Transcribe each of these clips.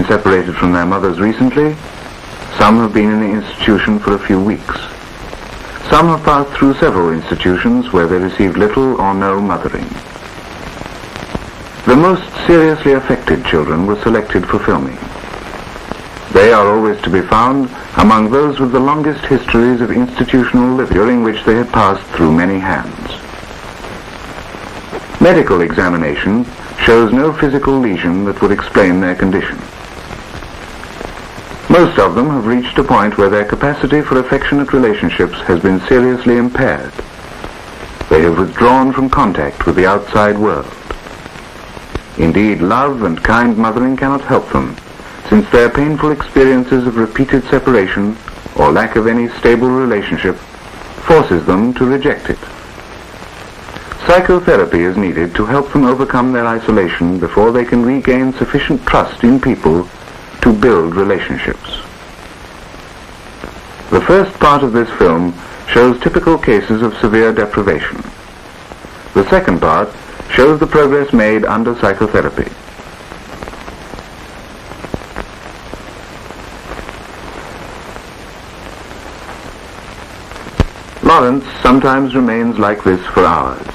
separated from their mothers recently. Some have been in the institution for a few weeks. Some have passed through several institutions where they received little or no mothering. The most seriously affected children were selected for filming. They are always to be found among those with the longest histories of institutional living, during which they had passed through many hands. Medical examination shows no physical lesion that would explain their condition. Most of them have reached a point where their capacity for affectionate relationships has been seriously impaired. They have withdrawn from contact with the outside world. Indeed, love and kind mothering cannot help them, since their painful experiences of repeated separation or lack of any stable relationship forces them to reject it. Psychotherapy is needed to help them overcome their isolation before they can regain sufficient trust in people to build relationships. The first part of this film shows typical cases of severe deprivation. The second part shows the progress made under psychotherapy. Lawrence sometimes remains like this for hours.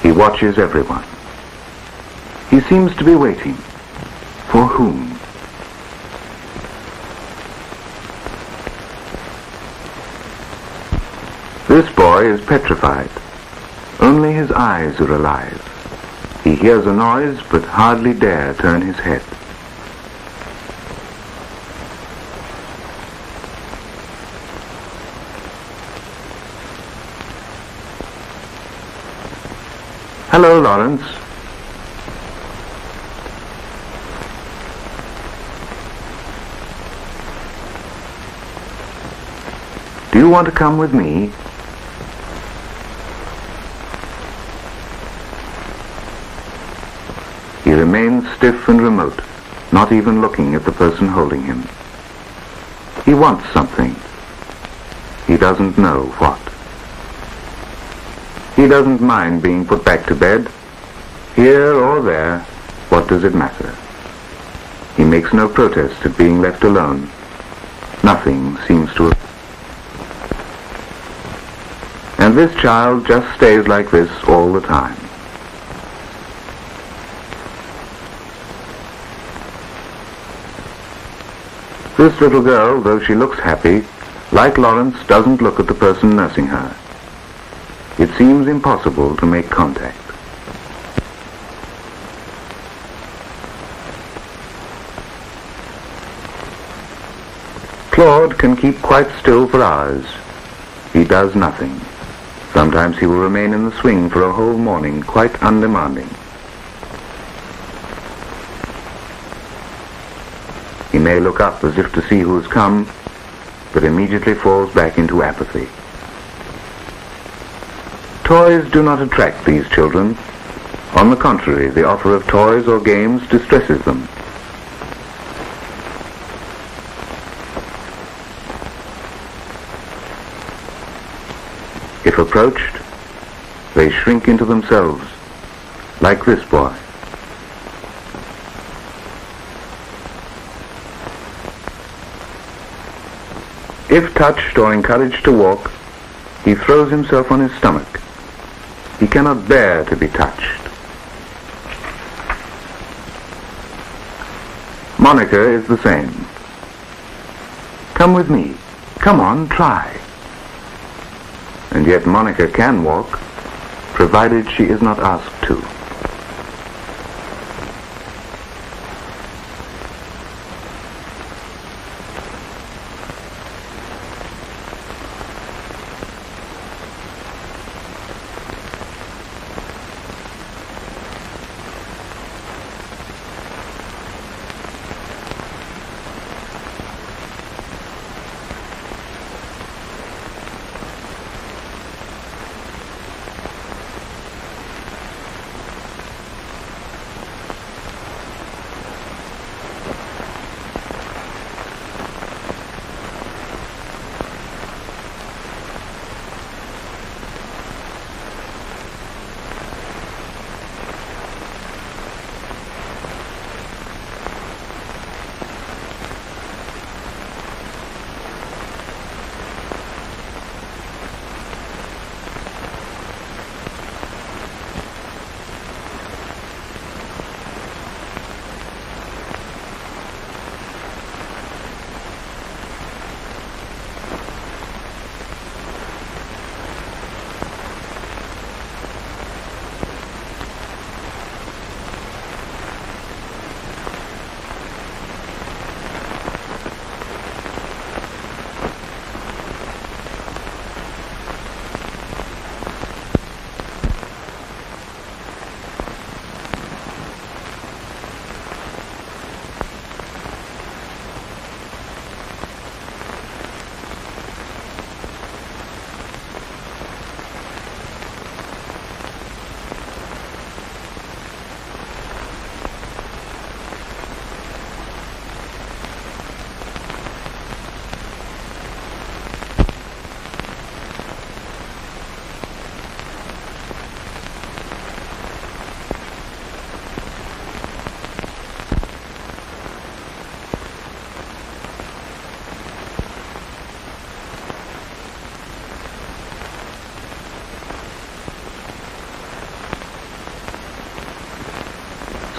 He watches everyone. He seems to be waiting. For whom? This boy is petrified. Only his eyes are alive. He hears a noise but hardly dare turn his head. Hello, Lawrence. Do you want to come with me? He remains stiff and remote, not even looking at the person holding him. He wants something. He doesn't know what. He doesn't mind being put back to bed. Here or there, what does it matter? He makes no protest at being left alone. Nothing seems to have... And this child just stays like this all the time. This little girl, though she looks happy, like Lawrence, doesn't look at the person nursing her. It seems impossible to make contact. Claude can keep quite still for hours. He does nothing. Sometimes he will remain in the swing for a whole morning, quite undemanding. He may look up as if to see who has come, but immediately falls back into apathy. Toys do not attract these children. On the contrary, the offer of toys or games distresses them. If approached, they shrink into themselves, like this boy. If touched or encouraged to walk, he throws himself on his stomach. He cannot bear to be touched. Monica is the same. Come with me. Come on, try. And yet Monica can walk, provided she is not asked to.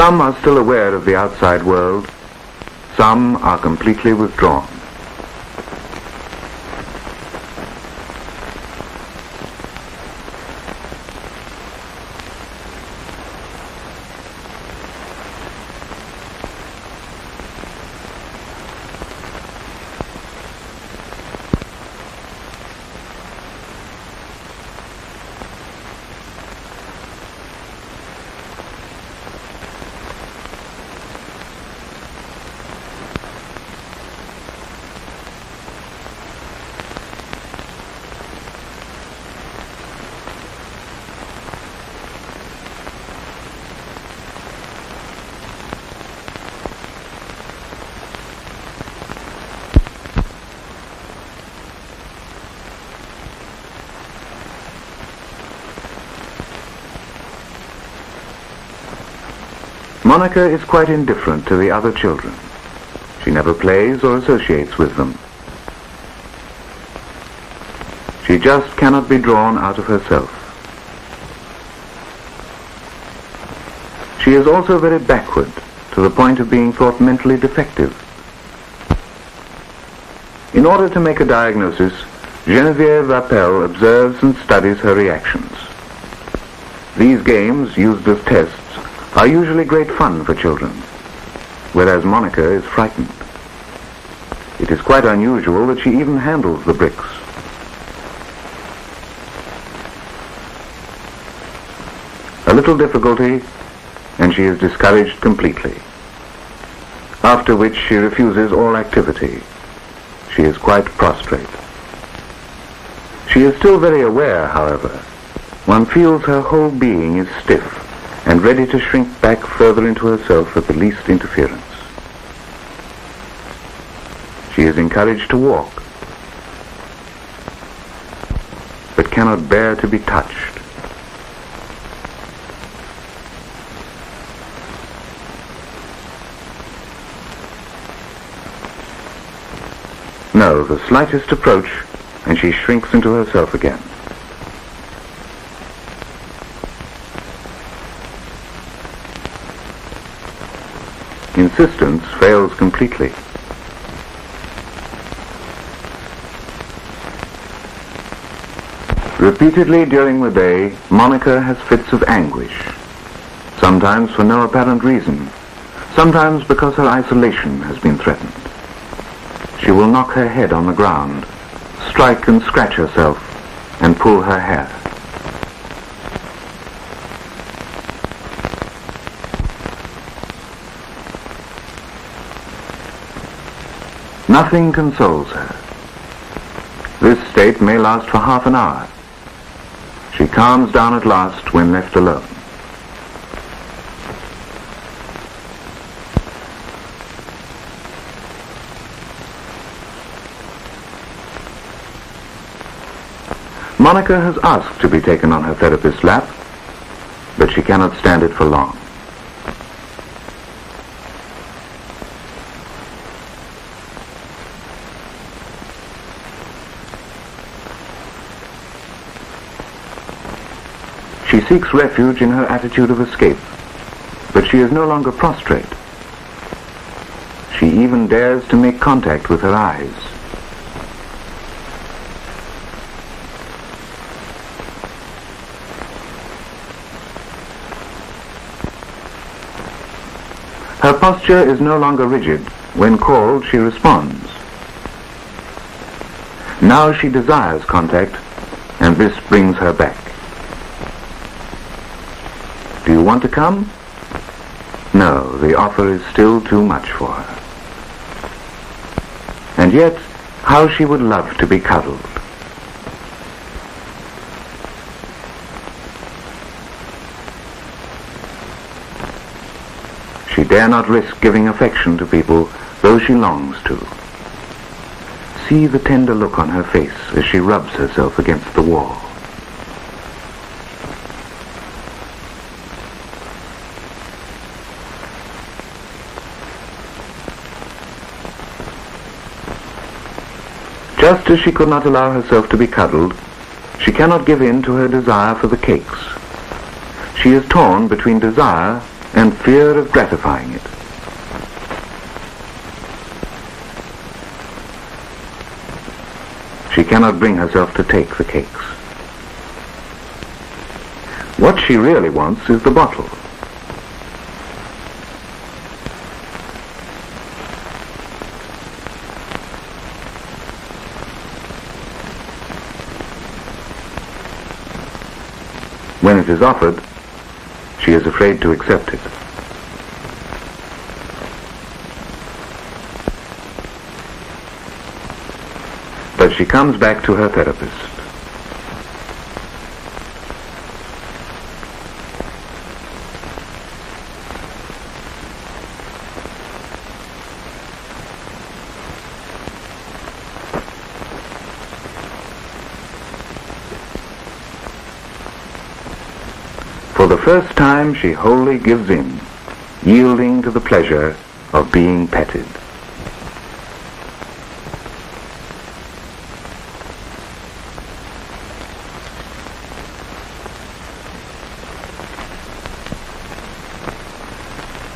Some are still aware of the outside world. Some are completely withdrawn. Monica is quite indifferent to the other children. She never plays or associates with them. She just cannot be drawn out of herself. She is also very backward, to the point of being thought mentally defective. In order to make a diagnosis, Geneviève Rappel observes and studies her reactions. These games, used as tests, are usually great fun for children, whereas Monica is frightened. It is quite unusual that she even handles the bricks. A little difficulty, and she is discouraged completely, after which she refuses all activity. She is quite prostrate. She is still very aware, however. One feels her whole being is stiff and ready to shrink back further into herself at the least interference. She is encouraged to walk, but cannot bear to be touched. No, the slightest approach, and she shrinks into herself again. Insistence fails completely. Repeatedly during the day, Monica has fits of anguish, sometimes for no apparent reason, sometimes because her isolation has been threatened. She will knock her head on the ground, strike and scratch herself, and pull her hair. Nothing consoles her. This state may last for half an hour. She calms down at last when left alone. Monica has asked to be taken on her therapist's lap, but she cannot stand it for long. She seeks refuge in her attitude of escape, but she is no longer prostrate. She even dares to make contact with her eyes. Her posture is no longer rigid. When called, she responds. Now she desires contact, and this brings her back. Do you want to come? No, the offer is still too much for her. And yet, how she would love to be cuddled. She dare not risk giving affection to people, though she longs to. See the tender look on her face as she rubs herself against the wall. Just as she could not allow herself to be cuddled, she cannot give in to her desire for the cakes. She is torn between desire and fear of gratifying it. She cannot bring herself to take the cakes. What she really wants is the bottle. When it is offered, she is afraid to accept it. But she comes back to her therapist. For the first time, she wholly gives in, yielding to the pleasure of being petted.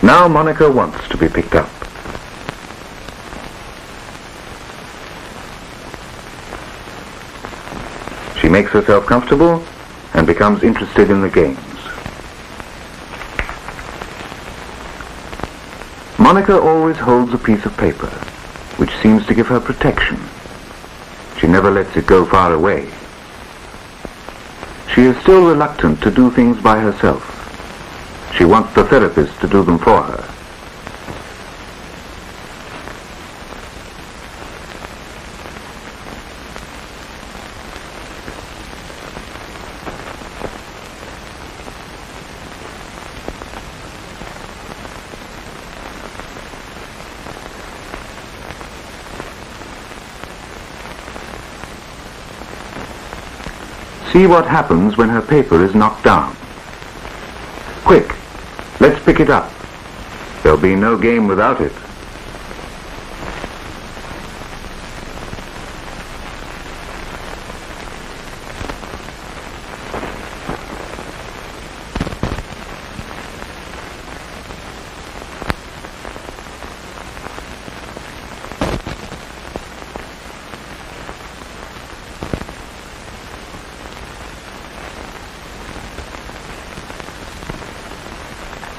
Now Monica wants to be picked up. She makes herself comfortable and becomes interested in the games. Monica always holds a piece of paper, which seems to give her protection. She never lets it go far away. She is still reluctant to do things by herself. She wants the therapist to do them for her. See what happens when her paper is knocked down. Quick, let's pick it up. There'll be no game without it.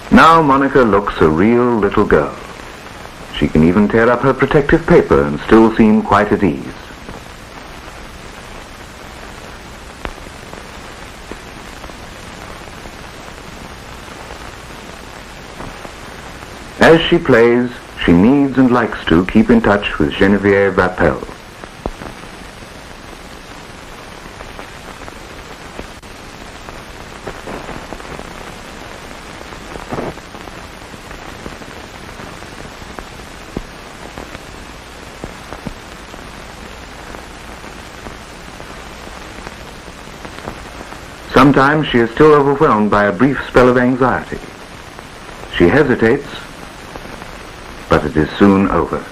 Now Monica looks a real little girl. She can even tear up her protective paper and still seem quite at ease. As she plays, she needs and likes to keep in touch with Geneviève Rappel. Sometimes she is still overwhelmed by a brief spell of anxiety. She hesitates, but it is soon over.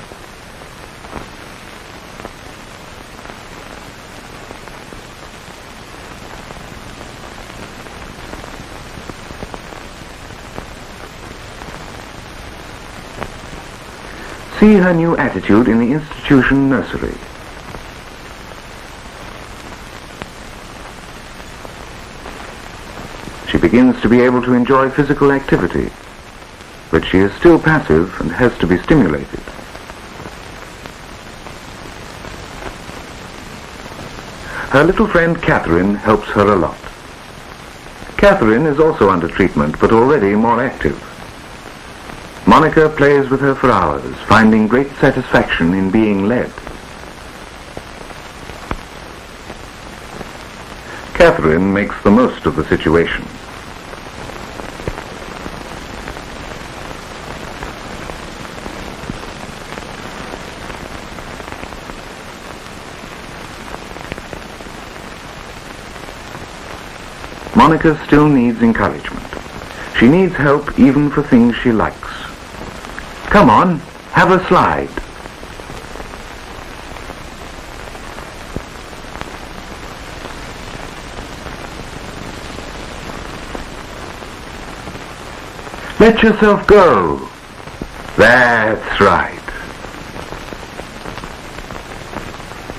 See her new attitude in the institution nursery. She begins to be able to enjoy physical activity, but she is still passive and has to be stimulated. Her little friend Catherine helps her a lot. Catherine is also under treatment, but already more active. Monica plays with her for hours, finding great satisfaction in being led. Catherine makes the most of the situation. Monica still needs encouragement. She needs help even for things she likes. Come on, have a slide. Let yourself go. That's right.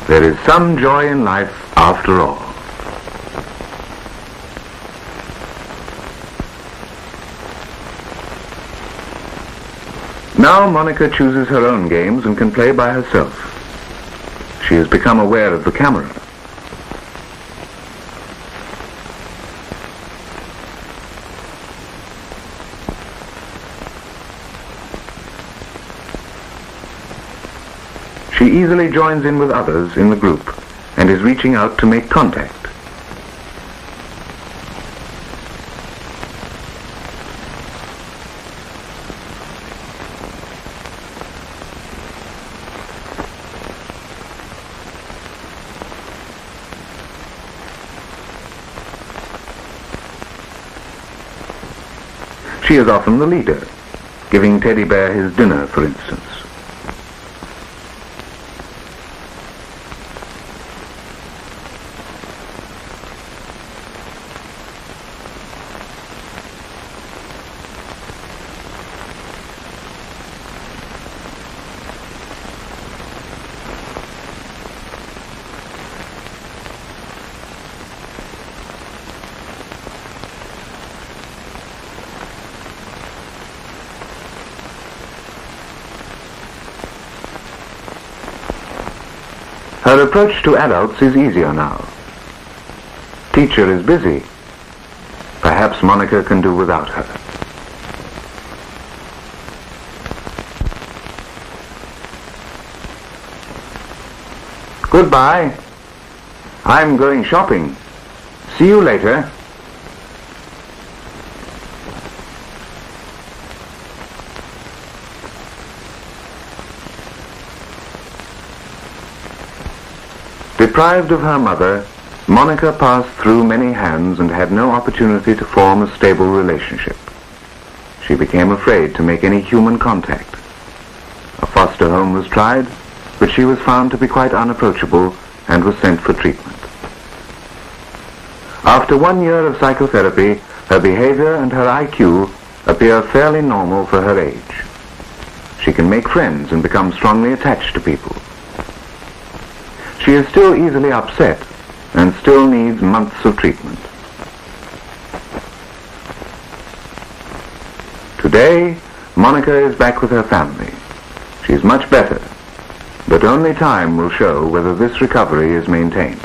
There is some joy in life after all. Now Monica chooses her own games and can play by herself. She has become aware of the camera. She easily joins in with others in the group and is reaching out to make contact. She is often the leader, giving Teddy Bear his dinner, for instance. Her approach to adults is easier now. Teacher is busy. Perhaps Monica can do without her. Goodbye. I'm going shopping. See you later. Deprived of her mother, Monica passed through many hands and had no opportunity to form a stable relationship. She became afraid to make any human contact. A foster home was tried, but she was found to be quite unapproachable and was sent for treatment. After 1 year of psychotherapy, her behavior and her IQ appear fairly normal for her age. She can make friends and become strongly attached to people. She is still easily upset and still needs months of treatment. Today, Monica is back with her family. She is much better, but only time will show whether this recovery is maintained.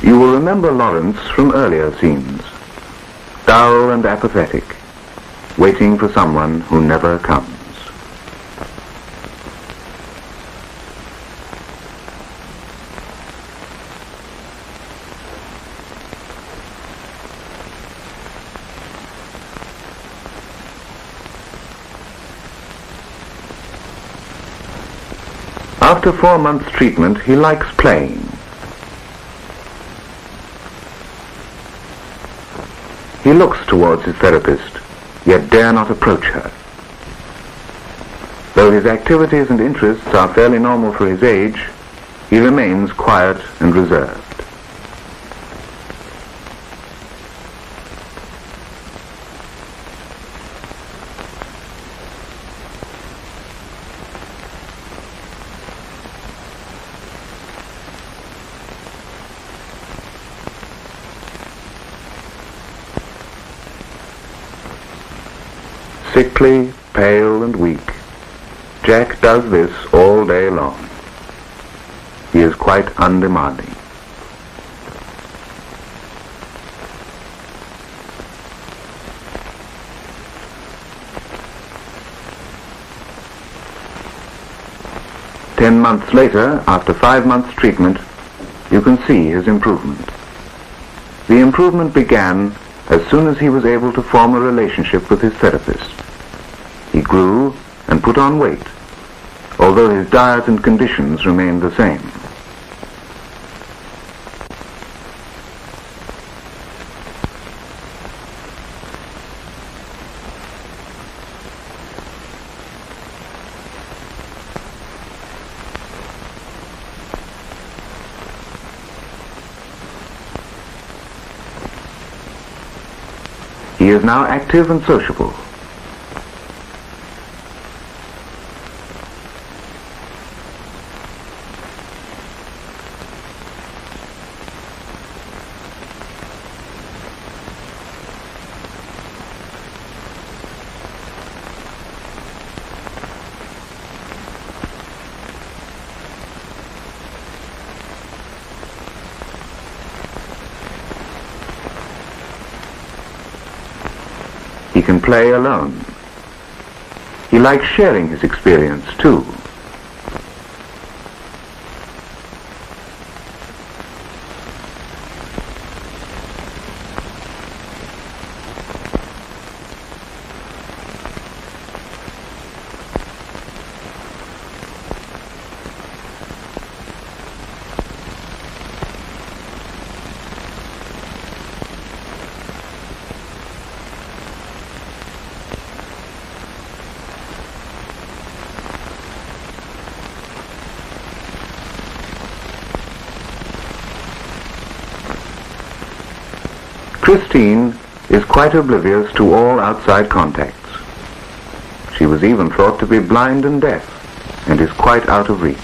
You will remember Lawrence from earlier scenes, dull and apathetic, waiting for someone who never comes. After 4 months' treatment, he likes playing. He looks towards his therapist, yet dare not approach her. Though his activities and interests are fairly normal for his age, he remains quiet and reserved. Sickly, pale and weak, Jack does this all day long. He is quite undemanding. Ten months later, after 5 months' treatment, you can see his improvement. The improvement began as soon as he was able to form a relationship with his therapist. He grew and put on weight, although his diet and conditions remained the same. He is now active and sociable. He can play alone. He likes sharing his experience too. Christine is quite oblivious to all outside contacts. She was even thought to be blind and deaf, and is quite out of reach.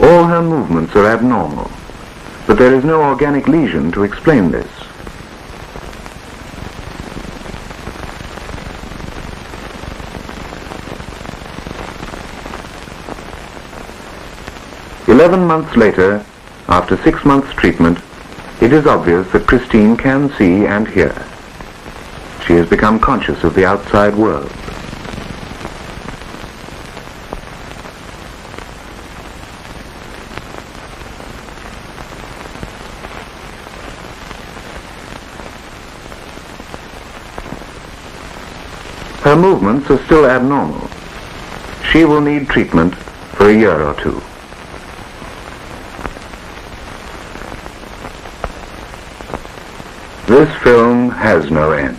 All her movements are abnormal, but there is no organic lesion to explain this. "11 months later, after 6 months treatment, it is obvious that Christine can see and hear. She has become conscious of the outside world. Her movements are still abnormal. She will need treatment for a year or two. This film has no end.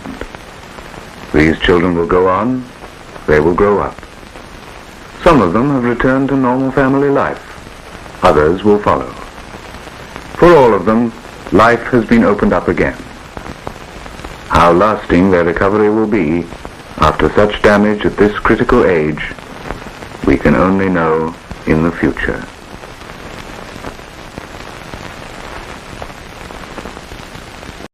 These children will go on, they will grow up. Some of them have returned to normal family life. Others will follow. For all of them, life has been opened up again. How lasting their recovery will be after such damage at this critical age, we can only know in the future.